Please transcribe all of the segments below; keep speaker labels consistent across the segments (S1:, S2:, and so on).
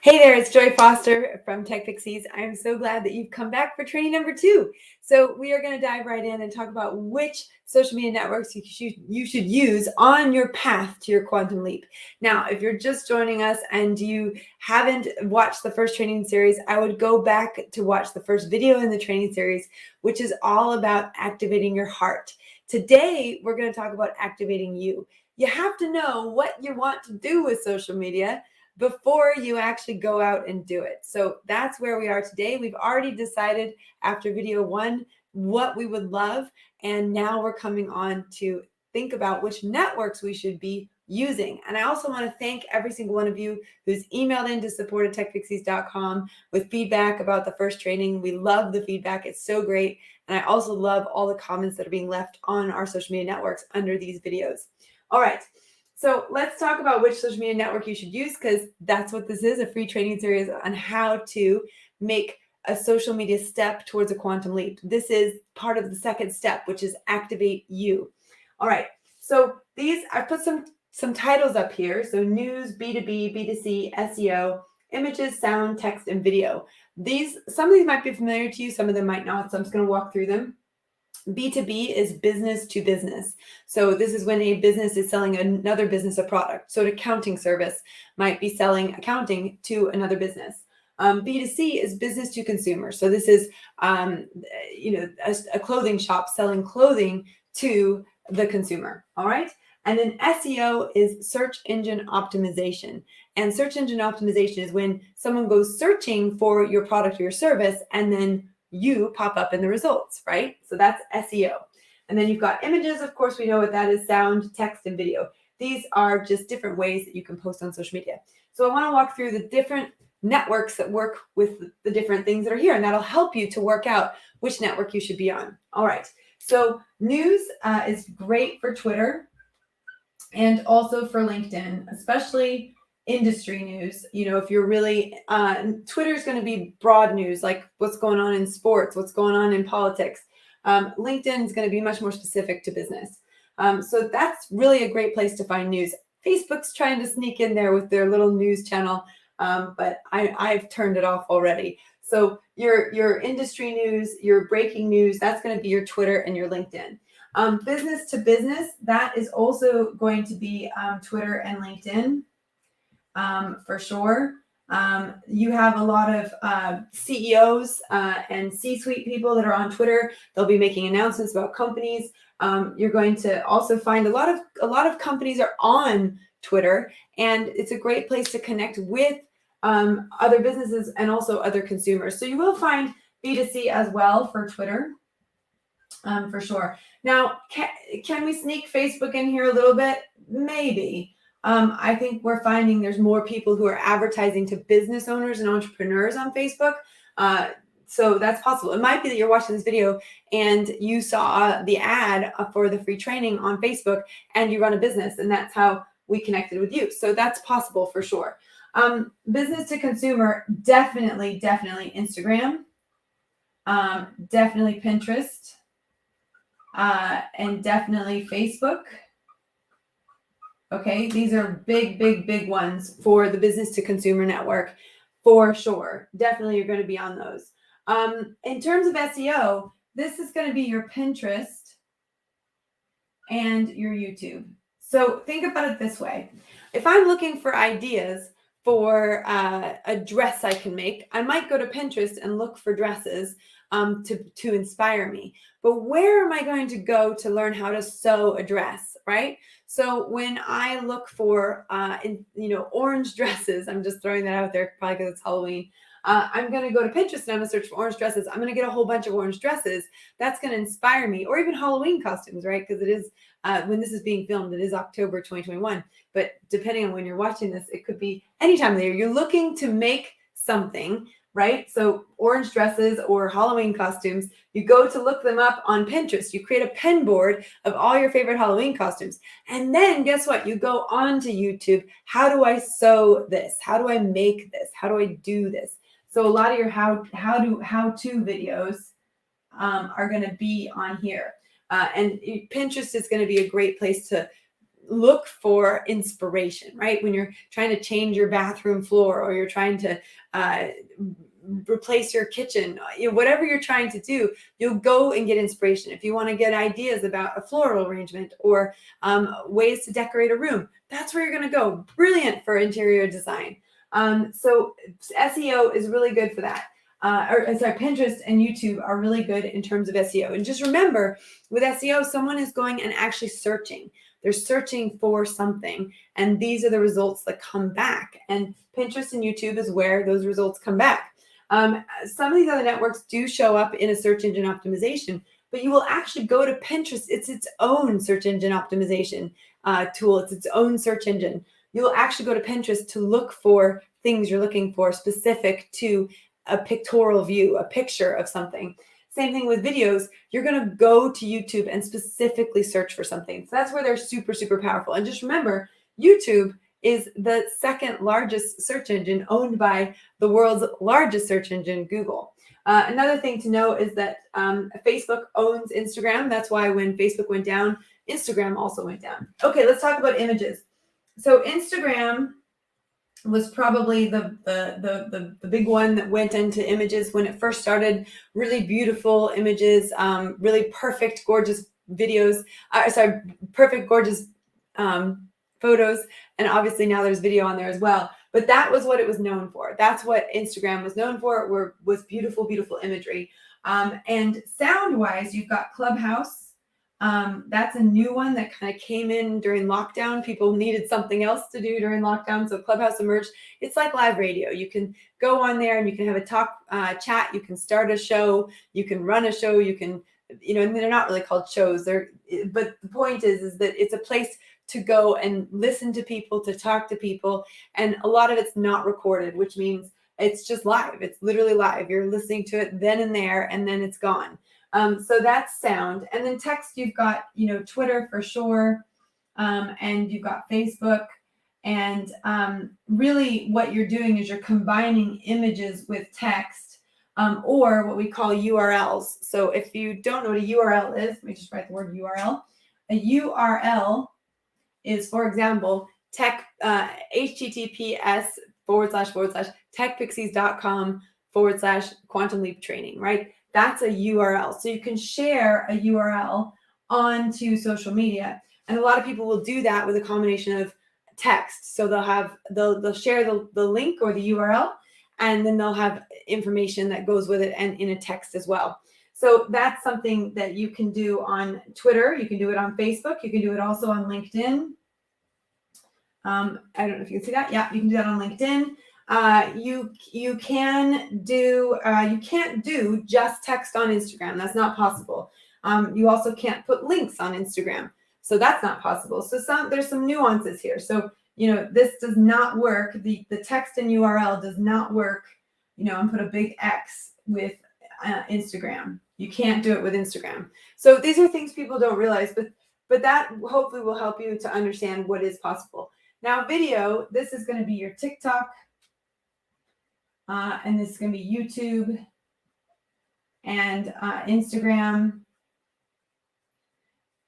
S1: Hey there, it's Joy Foster from Tech Pixies. I'm so glad that you've come back for training number 2. So we are going to dive right in and talk about which social media networks you should use on your path to your quantum leap. Now, if you're just joining us and you haven't watched the first training series, I would go back to watch the first video in the training series, which is all about activating your heart. Today, we're going to talk about activating you. You have to know what you want to do with social media before you actually go out and do it. So that's where we are today. We've already decided after video 1 what we would love, and now we're coming on to think about which networks we should be using. And I also want to thank every single one of you who's emailed in to support@techpixies.com with feedback about the first training. We love the feedback. It's so great. And I also love all the comments that are being left on our social media networks under these videos. All right. So let's talk about which social media network you should use, because that's what this is, a free training series on how to make a social media step towards a quantum leap. This is part of the second step, which is activate you. All right. So I've put some titles up here. So news, B2B, B2C, SEO, images, sound, text, and video. Some of these might be familiar to you, some of them might not. So I'm just going to walk through them. B2B is business to business. So this is when a business is selling another business a product. So an accounting service might be selling accounting to another business. B2C is business to consumer. So this is, a clothing shop selling clothing to the consumer. All right. And then SEO is search engine optimization. And search engine optimization is when someone goes searching for your product or your service, and then you pop up in the results, right? So that's SEO. And then you've got images. Of course, we know what that is: sound, text, and video. These are just different ways that you can post on social media. So I want to walk through the different networks that work with the different things that are here, and that'll help you to work out which network you should be on. All right. So news is great for Twitter and also for LinkedIn, especially industry news. If you're really Twitter is going to be broad news, like what's going on in sports, what's going on in politics. LinkedIn is going to be much more specific to business. So that's really a great place to find news. Facebook's trying to sneak in there with their little news channel, but I've turned it off already. So your industry news, your breaking news, that's going to be your Twitter and your LinkedIn. Business to business, that is also going to be Twitter and LinkedIn. For sure. You have a lot of CEOs and C-suite people that are on Twitter. They'll be making announcements about companies. You're going to also find a lot of companies are on Twitter, and it's a great place to connect with other businesses and also other consumers. So you will find B2C as well for Twitter, for sure. Now, can we sneak Facebook in here a little bit? Maybe. I think we're finding there's more people who are advertising to business owners and entrepreneurs on Facebook. So that's possible. It might be that you're watching this video and you saw the ad for the free training on Facebook and you run a business, and that's how we connected with you. So that's possible for sure. Business to consumer, definitely Instagram, definitely Pinterest, and definitely Facebook. Okay, these are big ones for the business to consumer network, for sure. Definitely you're going to be on those. In terms of SEO, this is going to be your Pinterest and your YouTube. So think about it this way. If I'm looking for ideas for a dress I can make, I might go to Pinterest and look for dresses to inspire me. But where am I going to go to learn how to sew a dress, right? So when I look for, orange dresses, I'm just throwing that out there probably because it's Halloween. I'm going to go to Pinterest and I'm going to search for orange dresses. I'm going to get a whole bunch of orange dresses. That's going to inspire me, or even Halloween costumes, right? Because it is, when this is being filmed, it is October 2021. But depending on when you're watching this, it could be any time of the year. You're looking to make something, right? So orange dresses or Halloween costumes, you go to look them up on Pinterest. You create a pen board of all your favorite Halloween costumes. And then guess what? You go on to YouTube. How do I sew this? How do I make this? How do I do this? So a lot of your how-to videos are going to be on here. And Pinterest is going to be a great place to look for inspiration, right? When you're trying to change your bathroom floor, or you're trying to replace your kitchen, whatever you're trying to do, you'll go and get inspiration. If you want to get ideas about a floral arrangement, or ways to decorate a room, that's where you're going to go. Brilliant for interior design. So SEO is really good for that. Pinterest and YouTube are really good in terms of SEO. And just remember, with SEO, someone is going and actually searching. They're searching for something, and these are the results that come back. And Pinterest and YouTube is where those results come back. Some of these other networks do show up in a search engine optimization, but you will actually go to Pinterest. It's its own search engine optimization tool. It's its own search engine. You'll actually go to Pinterest to look for things you're looking for specific to a pictorial view, a picture of something. Same thing with videos. You're going to go to YouTube and specifically search for something. So that's where they're super, super powerful. And just remember, YouTube is the second largest search engine, owned by the world's largest search engine, Google. Another thing to know is that Facebook owns Instagram. That's why when Facebook went down, Instagram also went down. Okay, let's talk about images. So Instagram was probably the big one that went into images when it first started. Really beautiful images, really perfect, gorgeous videos. Perfect, gorgeous photos. And obviously now there's video on there as well. But that was what it was known for. That's what Instagram was known for, was beautiful, beautiful imagery. And sound-wise, you've got Clubhouse. That's a new one that kind of came in during lockdown. People needed something else to do during lockdown, so Clubhouse emerged. It's like live radio. You can go on there and you can have a chat. You can start a show. You can run a show. You can, and they're not really called shows. But the point is that it's a place to go and listen to people, to talk to people, and a lot of it's not recorded, which means it's just live. It's literally live. You're listening to it then and there, and then it's gone. So that's sound. And then text, you've got, Twitter for sure. And you've got Facebook. And really what you're doing is you're combining images with text, or what we call URLs. So if you don't know what a URL is, let me just write the word URL. A URL is, for example, https://techpixies.com/quantum leap training, right? That's a URL. So you can share a URL onto social media. And a lot of people will do that with a combination of text. So they'll share the link or the URL, and then they'll have information that goes with it and in a text as well. So that's something that you can do on Twitter. You can do it on Facebook. You can do it also on LinkedIn. I don't know if you can see that. Yeah, you can do that on LinkedIn. You can't do just text on Instagram. That's not possible. You also can't put links on Instagram. So that's not possible. So there's some nuances here. So, this does not work. The text and URL does not work, and put a big X with Instagram. You can't do it with Instagram. So these are things people don't realize, but that hopefully will help you to understand what is possible. Now, video, this is going to be your TikTok, and this is going to be YouTube and Instagram,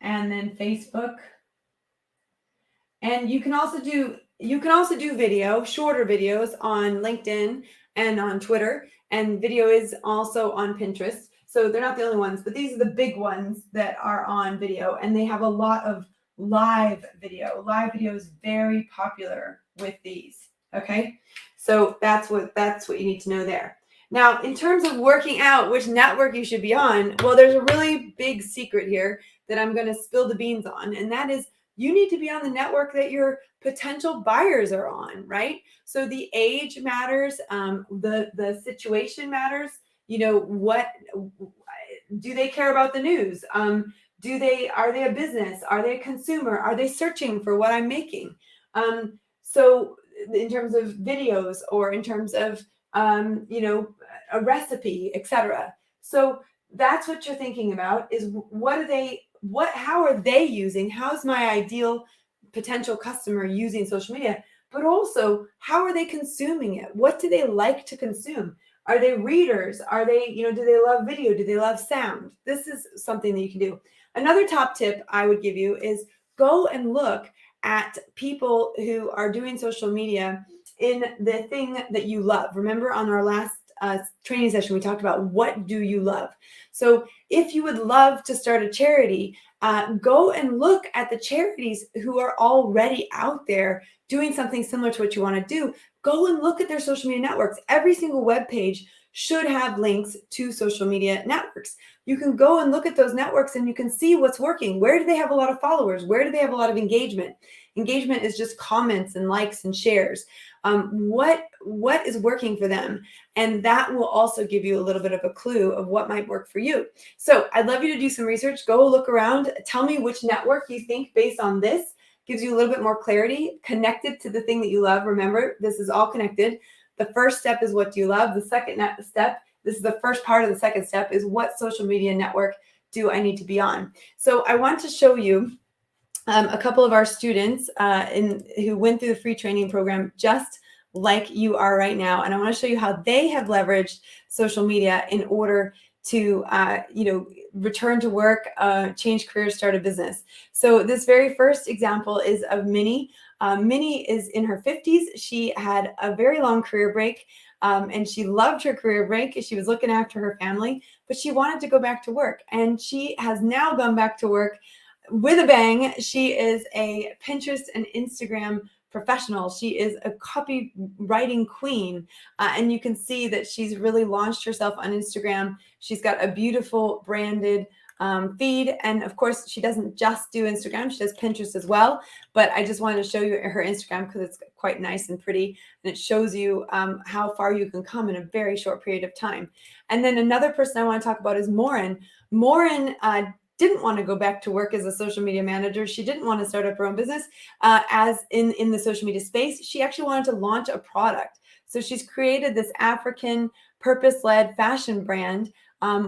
S1: and then Facebook. And you can also do video, shorter videos on LinkedIn and on Twitter, and video is also on Pinterest. So they're not the only ones, but these are the big ones that are on video, and they have a lot of live video. Live video is very popular with these. Okay, so that's what you need to know there. Now, in terms of working out which network you should be on, well, there's a really big secret here that I'm going to spill the beans on, and that is you need to be on the network that your potential buyers are on, right? So the age matters, the situation matters. What do they care about the news? Are they a business? Are they a consumer? Are they searching for what I'm making? So in terms of videos, or in terms of a recipe, etc. So that's what you're thinking about, is how are they using, how's my ideal potential customer using social media, but also how are they consuming it? What do they like to consume? Are they readers? Are they, do they love video? Do they love sound? This is something that you can do. Another top tip I would give you is go and look at people who are doing social media in the thing that you love. Remember on our last training session, we talked about what do you love. So if you would love to start a charity, go and look at the charities who are already out there doing something similar to what you want to do. Go and look at their social media networks. Every single web page should have links to social media networks. You can go and look at those networks and you can see what's working. Where do they have a lot of followers? Where do they have a lot of engagement? Engagement is just comments and likes and shares. What is working for them? And that will also give you a little bit of a clue of what might work for you. So I'd love you to do some research. Go look around. Tell me which network you think based on this gives you a little bit more clarity, connected to the thing that you love. Remember, this is all connected. The first step is what do you love? The second step, this is the first part of the second step, is what social media network do I need to be on? So I want to show you a couple of our students who went through the free training program just like you are right now. And I want to show you how they have leveraged social media in order to return to work, change careers, start a business. So this very first example is of Minnie. Minnie is in her 50s. She had a very long career break, and she loved her career break. She was looking after her family, but she wanted to go back to work. And she has now gone back to work with a bang. She is a Pinterest and Instagram professional. She is a copywriting queen. And you can see that she's really launched herself on Instagram. She's got a beautiful branded feed. And of course, she doesn't just do Instagram, she does Pinterest as well. But I just wanted to show you her Instagram because it's quite nice and pretty. And it shows you how far you can come in a very short period of time. And then another person I want to talk about is Maureen. Maureen didn't want to go back to work as a social media manager. She didn't want to start up her own business as in the social media space. She actually wanted to launch a product. So she's created this African purpose-led fashion brand,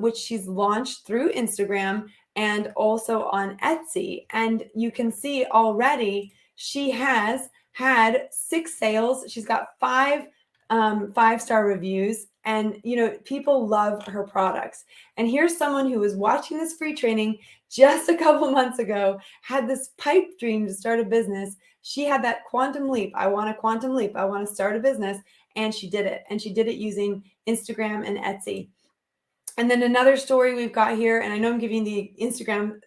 S1: which she's launched through Instagram and also on Etsy. And you can see already she has had 6 sales. She's got 5 5-star reviews. And, people love her products. And here's someone who was watching this free training just a couple months ago, had this pipe dream to start a business. She had that quantum leap. I want a quantum leap. I want to start a business. And she did it. And she did it using Instagram and Etsy. And then another story we've got here, and I know I'm giving the Instagram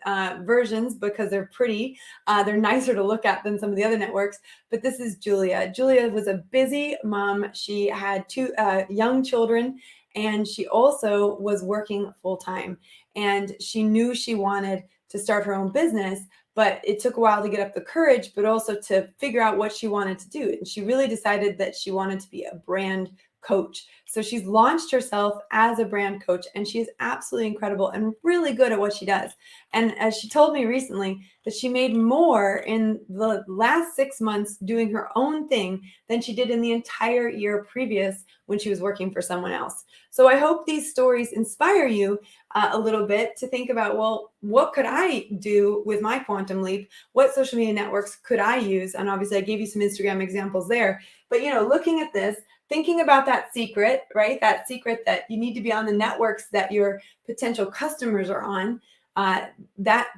S1: versions because they're pretty. They're nicer to look at than some of the other networks. But this is Julia. Julia was a busy mom. She had 2 young children, and she also was working full time. And she knew she wanted to start her own business, but it took a while to get up the courage, but also to figure out what she wanted to do. And she really decided that she wanted to be a brand coach. So she's launched herself as a brand coach, and she is absolutely incredible and really good at what she does. And as she told me recently, that she made more in the last 6 months doing her own thing than she did in the entire year previous when she was working for someone else. So I hope these stories inspire you a little bit to think about, well, what could I do with my quantum leap? What social media networks could I use? And obviously I gave you some Instagram examples there, but looking at this, thinking about that secret, right? That secret that you need to be on the networks that your potential customers are on, and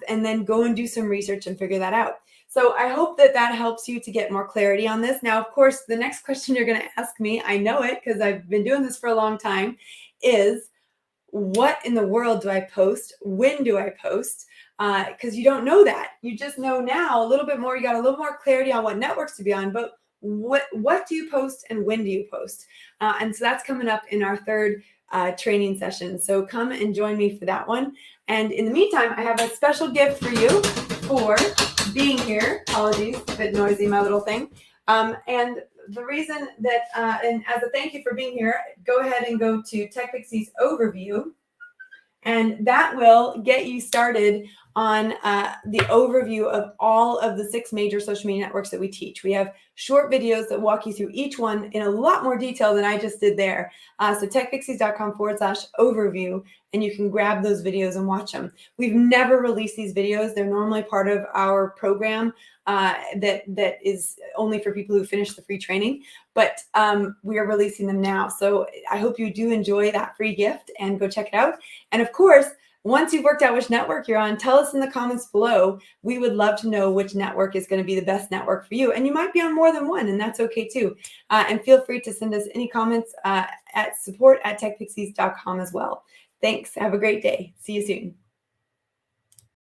S1: then go and do some research and figure that out. So I hope that helps you to get more clarity on this. Now, of course, the next question you're going to ask me, I know it because I've been doing this for a long time, is what in the world do I post? When do I post? Because you don't know that. You just know now a little bit more. You got a little more clarity on what networks to be on, but what do you post and when do you post? And so that's coming up in our third training session. So come and join me for that one. And in the meantime, I have a special gift for you for being here. Apologies, a bit noisy, my little thing. And the reason that, and as a thank you for being here, go ahead and go to TechPixie's overview. And that will get you started on the overview of all of the 6 major social media networks that we teach. We have short videos that walk you through each one in a lot more detail than I just did there. So techpixies.com/overview, and you can grab those videos and watch them. We've never released these videos. They're normally part of our program that is only for people who finish the free training, but we are releasing them now. So I hope you do enjoy that free gift and go check it out. And of course, Once you've worked out which network you're on, tell us in the comments below. We would love to know which network is going to be the best network for you. And you might be on more than one, and that's okay too. And feel free to send us any comments at support@techpixies.com as well. Thanks. Have a great day. See you soon.